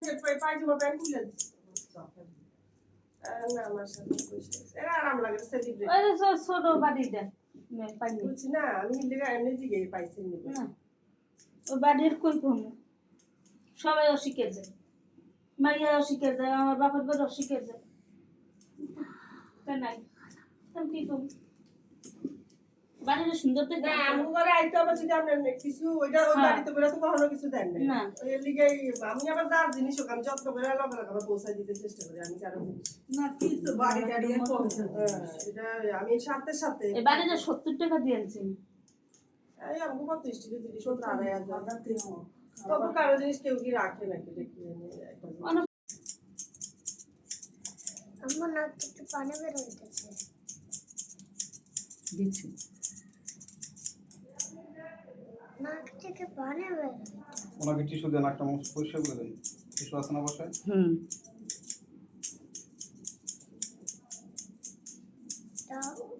set পায়জামা pant খুলে না আমার সাথে এরা আরাম লাগে সেলিব্রেট ওই যে ছোট বাড়িটা পাইনি বুঝছি না আমি হিলেগা এমনি জিগে পাইছি না ওই বাড়ির কই কোন সবাই অস্বীকার যায় মাইয়া অস্বীকার যায় আমার বাপের বাড়ি অস্বীকার যায় তাই নাই তুমি কি করবো বাড়িটা সুন্দর দেখে না আমি করে আইতে হবে যদি আপনার কিছু ওইটা ওই বাড়িতে করে তো কখনো কিছু দেন না ওই লিগে আমি আবার যার জিনিস হোক আমি যত্ন করে লগে লগে পৌঁছাই দিতে চেষ্টা করি আমি কারো জিনিস না কিছু বাড়ি গাড়ি পৌঁছে এটা আমি সাথে সাথে এই বাড়িটা 70 টাকা দিয়ে আনছি এই আমাকে কত স্টিলের জিনিস 70,000 তবু কারো জিনিস কেউ কি রাখে নাকি দেখি একটা অনেক আমার নাক থেকে পানি বের হইতেছে দিচ্ছি নাক থেকে পানি বের হইতেছে ওনাকে টিস্যু দেন একটা মানুষ পরিষ্কার করে দেন টিস্যু আছে না বাসায় দাও